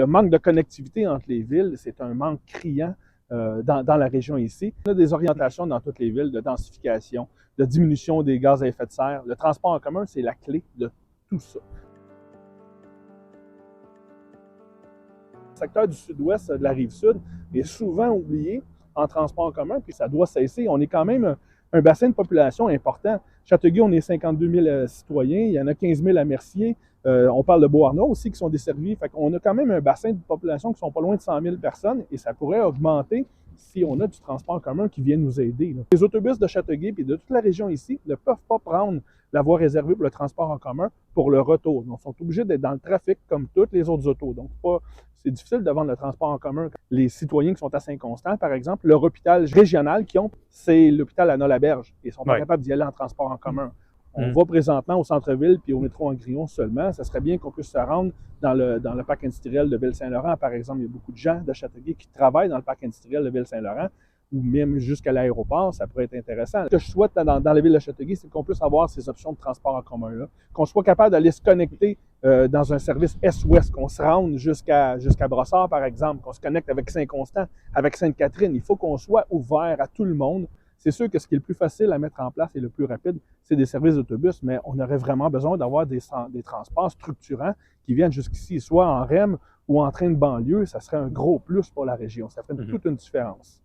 le manque de connectivité entre les villes, c'est un manque criant dans la région ici. On a des orientations dans toutes les villes de densification, de diminution des gaz à effet de serre. Le transport en commun, c'est la clé de tout ça. Le secteur du sud-ouest de la Rive-Sud est souvent oublié en transport en commun, puis ça doit cesser. On est quand même un bassin de population important. Châteauguay, on est 52 000 citoyens, il y en a 15 000 à Mercier. On parle de Beauharnois aussi qui sont desservis. Fait qu'on a quand même un bassin de population qui sont pas loin de 100 000 personnes et ça pourrait augmenter si on a du transport en commun qui vient nous aider. Les autobus de Châteauguay et de toute la région ici ne peuvent pas prendre la voie réservée pour le transport en commun pour le retour. Donc, ils sont obligés d'être dans le trafic comme toutes les autres autos. Donc, c'est difficile de vendre le transport en commun. Les citoyens qui sont à Saint-Constant, par exemple, leur hôpital régional qu'ils ont, c'est l'hôpital à Nolaberge. Ils sont pas capables d'y aller en transport en commun. On va présentement au centre-ville puis au métro en Grillon seulement. Ça serait bien qu'on puisse se rendre dans le parc industriel de Ville-Saint-Laurent, par exemple. Il y a beaucoup de gens de Châteauguay qui travaillent dans le parc industriel de Ville-Saint-Laurent ou même jusqu'à l'aéroport. Ça pourrait être intéressant. Ce que je souhaite dans la ville de Châteauguay, c'est qu'on puisse avoir ces options de transport en commun-là, qu'on soit capable d'aller se connecter dans un service Est-Ouest, qu'on se rende jusqu'à Brossard, par exemple, qu'on se connecte avec Saint-Constant, avec Sainte-Catherine. Il faut qu'on soit ouvert à tout le monde. C'est sûr que ce qui est le plus facile à mettre en place et le plus rapide, c'est des services d'autobus, mais on aurait vraiment besoin d'avoir des transports structurants qui viennent jusqu'ici, soit en REM ou en train de banlieue. Ça serait un gros plus pour la région. Ça ferait toute une différence.